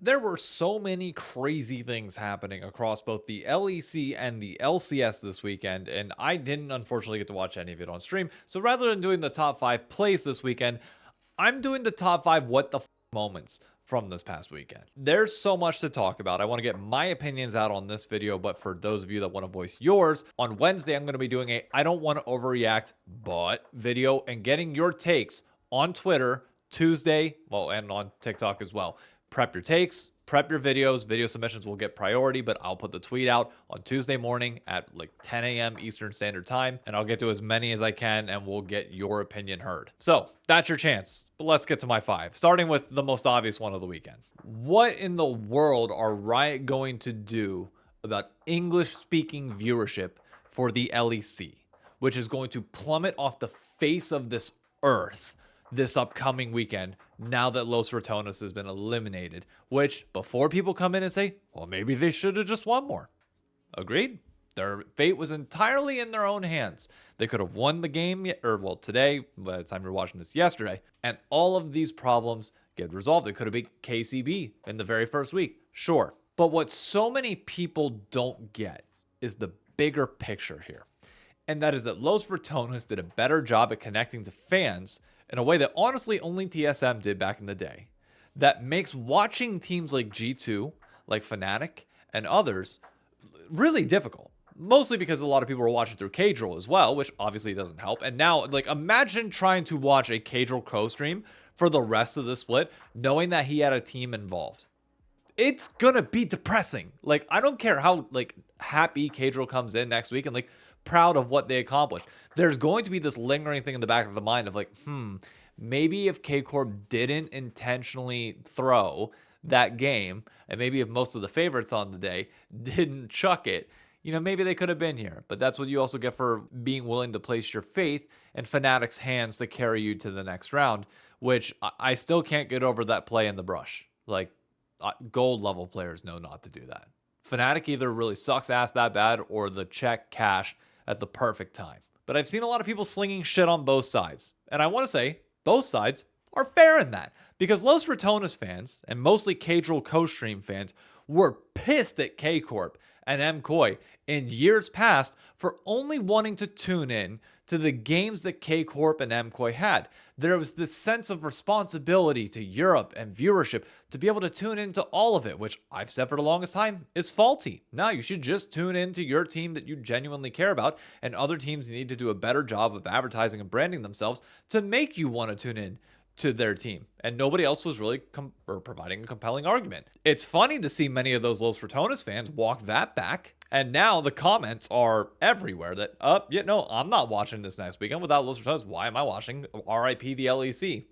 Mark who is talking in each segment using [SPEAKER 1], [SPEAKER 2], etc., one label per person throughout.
[SPEAKER 1] There were so many crazy things happening across both the LEC and the LCS this weekend, and I didn't unfortunately get to watch any of it on stream. So rather than doing the top 5 plays this weekend, I'm doing the top 5 what the moments from this past weekend. There's so much to talk about. I want to get my opinions out on this video, but for those of you that want to voice yours, on Wednesday I'm going to be doing a I don't want to overreact but video and getting your takes on Twitter Tuesday, well, and on TikTok as well. Prep your takes, prep your videos. Video submissions will get priority, but I'll put the tweet out on Tuesday morning at like 10 a.m. Eastern Standard Time, and I'll get to as many as I can, and we'll get your opinion heard. So that's your chance. But let's get to my 5, starting with the most obvious one of the weekend. What in the world are Riot going to do about English-speaking viewership for the LEC, which is going to plummet off the face of this earth this upcoming weekend now that Los Ratones has been eliminated, which before people come in and say, well, maybe they should have just won more. Agreed. Their fate was entirely in their own hands. They could have won the game, today, by the time you're watching this yesterday, and all of these problems get resolved. It could have been KCB in the very first week, sure. But what so many people don't get is the bigger picture here. And that is that Los Ratones did a better job at connecting to fans in a way that honestly only TSM did back in the day. That makes watching teams like G2, like Fnatic, and others really difficult. Mostly because a lot of people are watching through Kadrill as well, which obviously doesn't help. And now, like, imagine trying to watch a Kadrill co-stream for the rest of the split, knowing that he had a team involved. It's gonna be depressing. Like, I don't care how, like, happy Kadrill comes in next week and, like, proud of what they accomplished. There's going to be this lingering thing in the back of the mind of like, maybe if K-Corp didn't intentionally throw that game, and maybe if most of the favorites on the day didn't chuck it, maybe they could have been here. But that's what you also get for being willing to place your faith in Fnatic's hands to carry you to the next round, which I still can't get over that play in the brush. Like, gold level players know not to do that. Fnatic either really sucks ass that bad or the check cash at the perfect time. But I've seen a lot of people slinging shit on both sides. And I want to say both sides are fair in that. Because Los Ratones fans, and mostly Kadrill co-stream fans, were pissed at K-Corp and MKOI in years past for only wanting to tune in to the games that K-Corp and MKOI had. There was this sense of responsibility to Europe and viewership to be able to tune into all of it, which I've said for the longest time is faulty. Now you should just tune into your team that you genuinely care about, and other teams need to do a better job of advertising and branding themselves to make you want to tune in to their team. And nobody else was really providing a compelling argument. It's funny to see many of those Los Ratones fans walk that back. And now the comments are everywhere that, I'm not watching this next weekend without Los Ratones. Why am I watching RIP the LEC?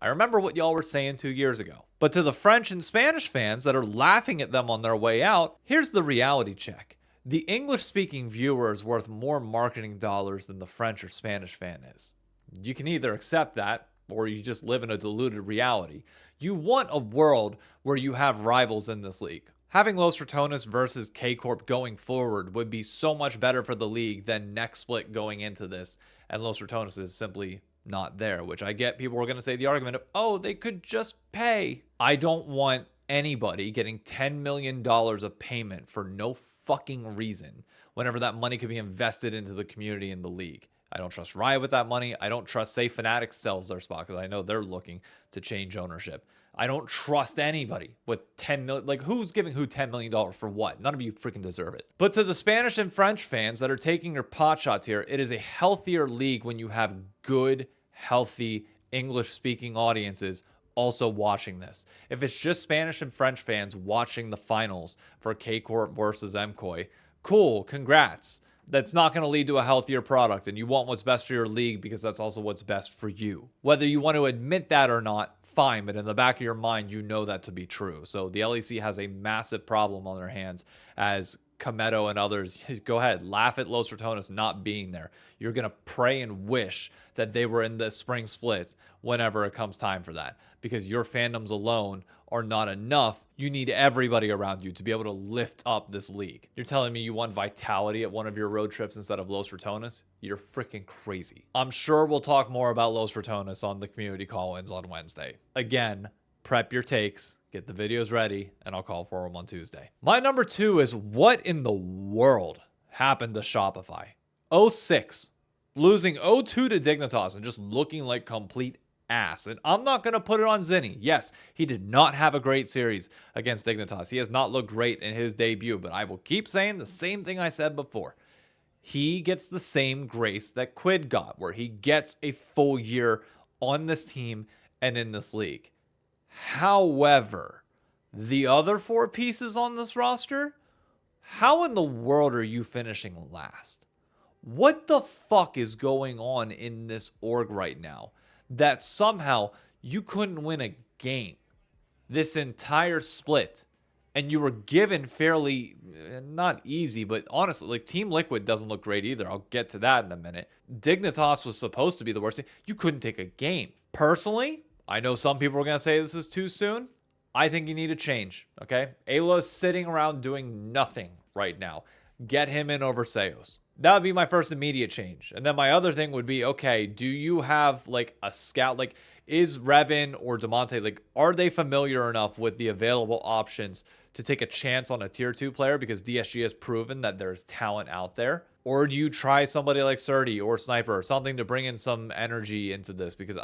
[SPEAKER 1] I remember what y'all were saying 2 years ago. But to the French and Spanish fans that are laughing at them on their way out, here's the reality check. The English-speaking viewer is worth more marketing dollars than the French or Spanish fan is. You can either accept that, or you just live in a diluted reality. You want a world where you have rivals in this league. Having Los Ratones versus K-Corp going forward would be so much better for the league than next split going into this, and Los Ratones is simply not there, which I get people are going to say the argument of, oh, they could just pay. I don't want anybody getting $10 million of payment for no fucking reason whenever that money could be invested into the community and the league. I don't trust Riot with that money. I don't trust, say, Fnatic sells their spot because I know they're looking to change ownership. I don't trust anybody with $10 million. Like, who's giving who $10 million for what? None of you freaking deserve it. But to the Spanish and French fans that are taking your pot shots here, it is a healthier league when you have good, healthy English-speaking audiences also watching this. If it's just Spanish and French fans watching the finals for K-Corp versus MKOI, cool, congrats. That's not going to lead to a healthier product, and you want what's best for your league because that's also what's best for you. Whether you want to admit that or not, fine, but in the back of your mind, you know that to be true. So the LEC has a massive problem on their hands as Kometo and others. Go ahead, laugh at Los Ratones not being there. You're going to pray and wish that they were in the spring split whenever it comes time for that, because your fandoms alone are not enough. You need everybody around you to be able to lift up this league. You're telling me you want Vitality at one of your road trips instead of Los Ratones? You're freaking crazy. I'm sure we'll talk more about Los Ratones on the community call-ins on Wednesday. Again, prep your takes, get the videos ready, and I'll call for them on Tuesday. My number 2 is what in the world happened to Shopify? 0-6, losing 0-2 to Dignitas and just looking like complete ass. And I'm not going to put it on Zinni. Yes, he did not have a great series against Dignitas. He has not looked great in his debut, but I will keep saying the same thing I said before. He gets the same grace that Quid got, where he gets a full year on this team and in this league. However, the other 4 pieces on this roster, how in the world are you finishing last? What the fuck is going on in this org right now that somehow you couldn't win a game this entire split and you were given fairly, not easy, but honestly, like Team Liquid doesn't look great either. I'll get to that in a minute. Dignitas was supposed to be the worst thing. You couldn't take a game. Personally, I know some people are going to say this is too soon. I think you need a change, okay? Alo's sitting around doing nothing right now. Get him in over Seos. That would be my first immediate change. And then my other thing would be, okay, do you have like a scout? Like, is Revan or Demonte, like, are they familiar enough with the available options to take a chance on a tier 2 player? Because DSG has proven that there's talent out there. Or do you try somebody like Surdy or Sniper or something to bring in some energy into this? Because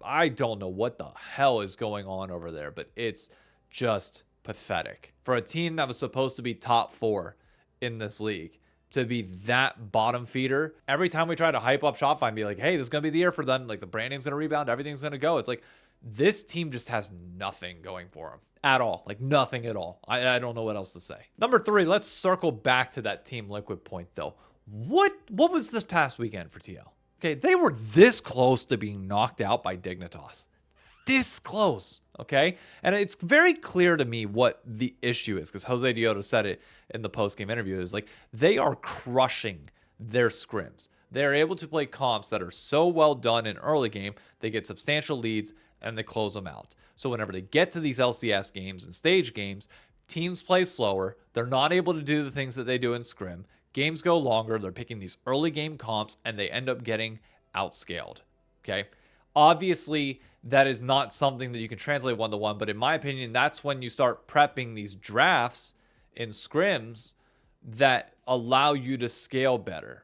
[SPEAKER 1] I don't know what the hell is going on over there, but it's just pathetic. For a team that was supposed to be top 4 in this league to be that bottom feeder, every time we try to hype up Shopify and be like, hey, this is going to be the year for them, like the branding's going to rebound, everything's going to go. It's like, this team just has nothing going for them at all. Like nothing at all. I don't know what else to say. Number 3, let's circle back to that Team Liquid point though. What was this past weekend for TL? Okay, they were this close to being knocked out by Dignitas. This close, okay? And it's very clear to me what the issue is, because Jose Dioto said it in the post-game interview. Is like, they are crushing their scrims. They're able to play comps that are so well done in early game, they get substantial leads, and they close them out. So whenever they get to these LCS games and stage games, teams play slower. They're not able to do the things that they do in scrim. Games go longer. They're picking these early game comps, and they end up getting outscaled, okay? Obviously, that is not something that you can translate one-to-one, but in my opinion, that's when you start prepping these drafts in scrims that allow you to scale better.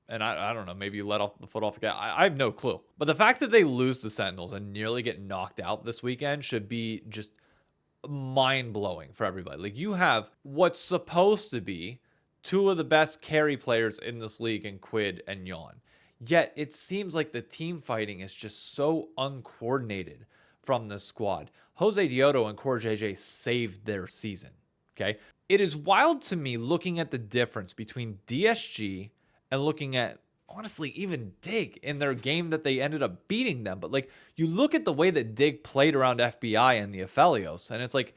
[SPEAKER 1] And I don't know, maybe you let off the foot off the gas. I have no clue. But the fact that they lose to Sentinels and nearly get knocked out this weekend should be just mind-blowing for everybody. Like, you have what's supposed to be 2 of the best carry players in this league in Quid and Yawn. Yet it seems like the team fighting is just so uncoordinated from this squad. Jose Dioto and Core JJ saved their season, okay? It is wild to me looking at the difference between DSG and looking at, honestly, even Dig in their game that they ended up beating them. But, like, you look at the way that Dig played around FBI and the Aphelios, and it's like,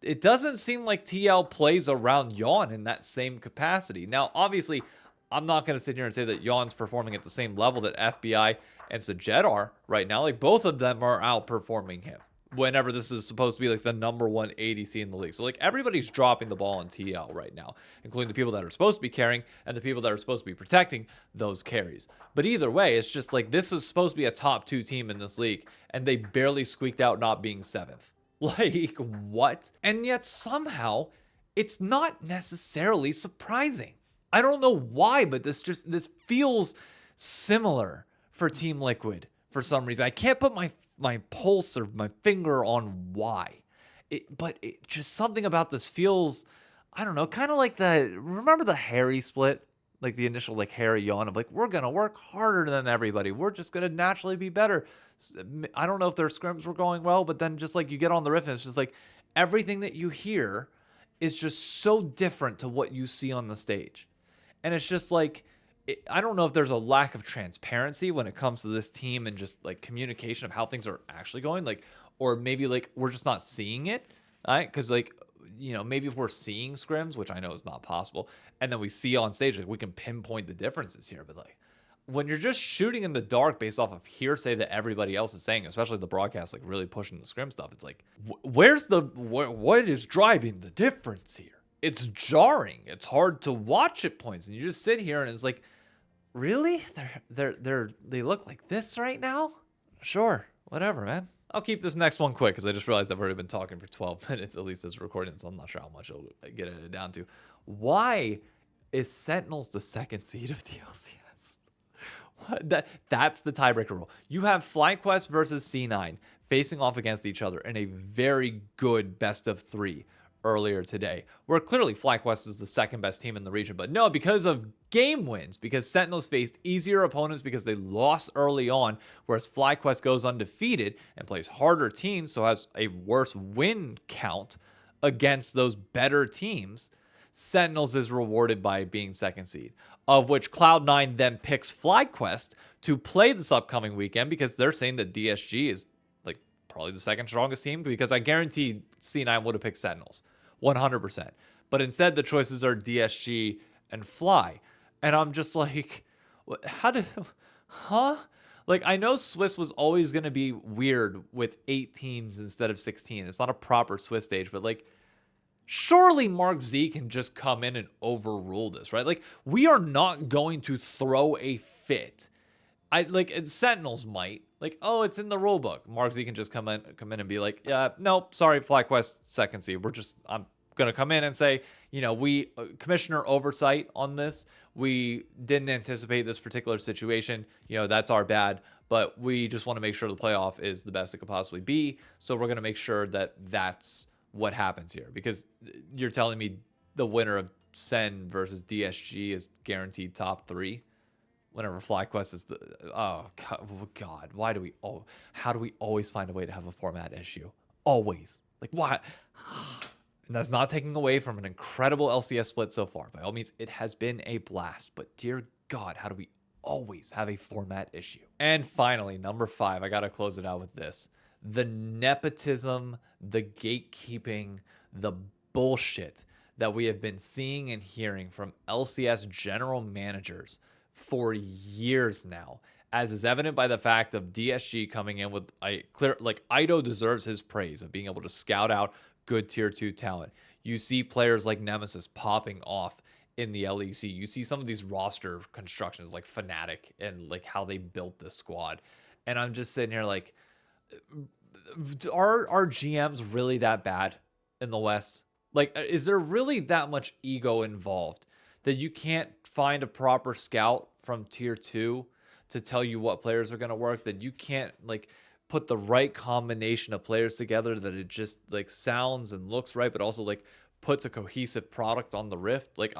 [SPEAKER 1] it doesn't seem like TL plays around Yawn in that same capacity. Now, obviously, I'm not going to sit here and say that Yawn's performing at the same level that FBI and Sajet are right now. Like, both of them are outperforming him whenever this is supposed to be like the number 1 ADC in the league. So, like, everybody's dropping the ball in TL right now, including the people that are supposed to be carrying and the people that are supposed to be protecting those carries. But either way, it's just like, this is supposed to be a top 2 team in this league, and they barely squeaked out not being 7th. Like, what? And yet somehow it's not necessarily surprising. I don't know why, but this feels similar for Team Liquid for some reason. I can't put my pulse or my finger on why. But just something about this feels, I don't know, kind of like remember the Harry split? Like the initial like Harry yawn of like, we're going to work harder than everybody. We're just going to naturally be better. I don't know if their scrims were going well, but then just like you get on the riff and it's just like everything that you hear is just so different to what you see on the stage. And it's just like, I don't know if there's a lack of transparency when it comes to this team and just like communication of how things are actually going. Like, or maybe like we're just not seeing it, right? Because like, you know, maybe if we're seeing scrims, which I know is not possible, and then we see on stage, like we can pinpoint the differences here. But like when you're just shooting in the dark based off of hearsay that everybody else is saying, especially the broadcast, like really pushing the scrim stuff, it's like, what is driving the difference here? It's jarring. It's hard to watch at points, and you just sit here and it's like, really? They look like this right now? Sure, whatever, man. I'll keep this next one quick because I just realized I've already been talking for 12 minutes, at least as recording, so I'm not sure how much I'll get it down to. Why is Sentinels the second seed of the LCS? That's the tiebreaker rule. You have FlyQuest versus C9 facing off against each other in a very good best of 3 earlier today, where clearly FlyQuest is the second best team in the region. But no, because of game wins, because Sentinels faced easier opponents because they lost early on, whereas FlyQuest goes undefeated and plays harder teams, so has a worse win count against those better teams. Sentinels is rewarded by being second seed, of which Cloud9 then picks FlyQuest to play this upcoming weekend because they're saying that DSG is like probably the second strongest team, because I guarantee C9 would have picked Sentinels 100%. But instead the choices are DSG and Fly. And I'm just like, huh? Like, I know Swiss was always going to be weird with 8 teams instead of 16. It's not a proper Swiss stage, but like, surely Mark Z can just come in and overrule this, right? Like, we are not going to throw a fit. Sentinels might. Like, oh, it's in the rule book. Mark Z can just come in and be like, yeah, nope, sorry, FlyQuest second seed. I'm gonna come in and say, we commissioner oversight on this. We didn't anticipate this particular situation. That's our bad. But we just want to make sure the playoff is the best it could possibly be. So we're gonna make sure that that's what happens here, because you're telling me the winner of Sen versus DSG is guaranteed top 3 whenever FlyQuest is oh god, how do we always find a way to have a format issue? Always. Like, why? And that's not taking away from an incredible LCS split so far. By all means, it has been a blast, but dear god, how do we always have a format issue? And finally, number 5, I gotta close it out with this. The nepotism, the gatekeeping, the bullshit that we have been seeing and hearing from LCS general managers for years now, as is evident by the fact of DSG coming in with Ido deserves his praise of being able to scout out good tier 2 talent. You see players like Nemesis popping off in the LEC. You see some of these roster constructions like Fnatic and like how they built this squad. And I'm just sitting here like, are GMs really that bad in the West? Like, is there really that much ego involved that you can't find a proper scout from tier 2 to tell you what players are going to work, that you can't like put the right combination of players together, that it just like sounds and looks right, but also like puts a cohesive product on the Rift? Like,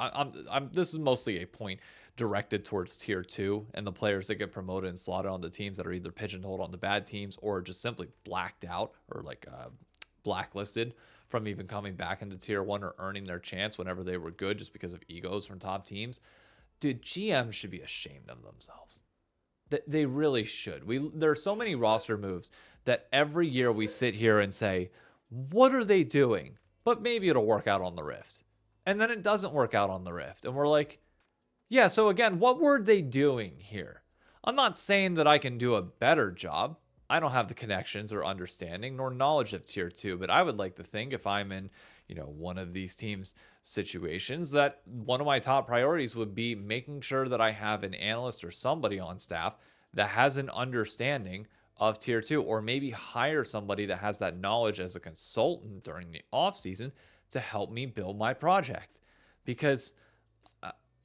[SPEAKER 1] this is mostly a point directed towards tier 2 and the players that get promoted and slotted on the teams that are either pigeonholed on the bad teams or just simply blacked out or like blacklisted from even coming back into tier 1 or earning their chance whenever they were good just because of egos from top teams. Dude, GMs should be ashamed of themselves. They really should. There are so many roster moves that every year we sit here and say, what are they doing? But maybe it'll work out on the Rift. And then it doesn't work out on the Rift. And we're like, yeah, so again, what were they doing here? I'm not saying that I can do a better job. I don't have the connections or understanding nor knowledge of tier 2, but I would like to think if I'm in, one of these teams' situations, that one of my top priorities would be making sure that I have an analyst or somebody on staff that has an understanding of tier 2, or maybe hire somebody that has that knowledge as a consultant during the off season to help me build my project. Because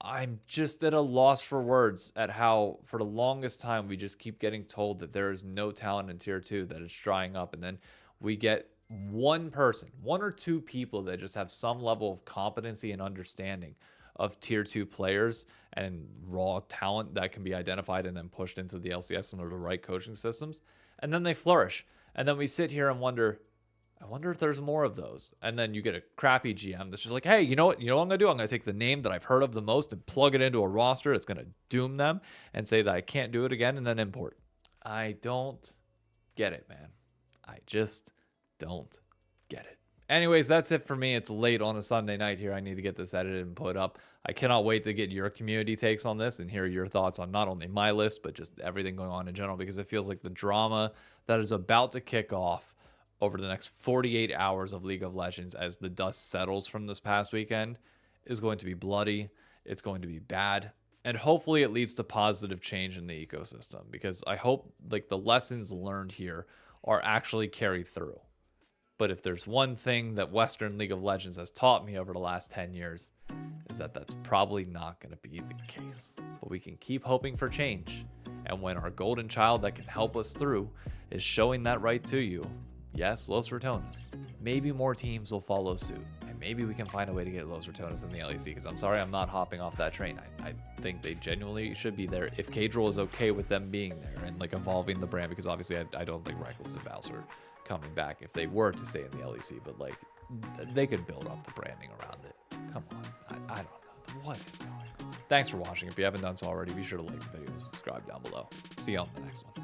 [SPEAKER 1] I'm just at a loss for words at how, for the longest time, we just keep getting told that there is no talent in tier 2, that it's drying up. And then we get one or two people that just have some level of competency and understanding of tier 2 players and raw talent that can be identified and then pushed into the LCS under the right coaching systems. And then they flourish. And then we sit here and wonder, I wonder if there's more of those. And then you get a crappy GM that's just like, hey, you know what? You know what I'm going to do? I'm going to take the name that I've heard of the most and plug it into a roster. It's going to doom them and say that I can't do it again and then import. I don't get it, man. I just don't get it. Anyways, that's it for me. It's late on a Sunday night here. I need to get this edited and put up. I cannot wait to get your community takes on this and hear your thoughts on not only my list, but just everything going on in general, because it feels like the drama that is about to kick off over the next 48 hours of League of Legends as the dust settles from this past weekend is going to be bloody. It's going to be bad. And hopefully it leads to positive change in the ecosystem, because I hope like the lessons learned here are actually carried through. But if there's one thing that Western League of Legends has taught me over the last 10 years, is that that's probably not going to be the case. But we can keep hoping for change. And when our golden child that can help us through is showing that right to you, yes, Los Ratonas, maybe more teams will follow suit. And maybe we can find a way to get Los Ratonas in the LEC, because I'm sorry, I'm not hopping off that train. I think they genuinely should be there if Cadril is okay with them being there and like evolving the brand, because obviously I don't think Reckless and Bowser coming back if they were to stay in the LEC, but like they could build up the branding around it. Come on, I don't know what is going on. Thanks for watching. If you haven't done so already, be sure to like the video and subscribe down below. See you on the next one.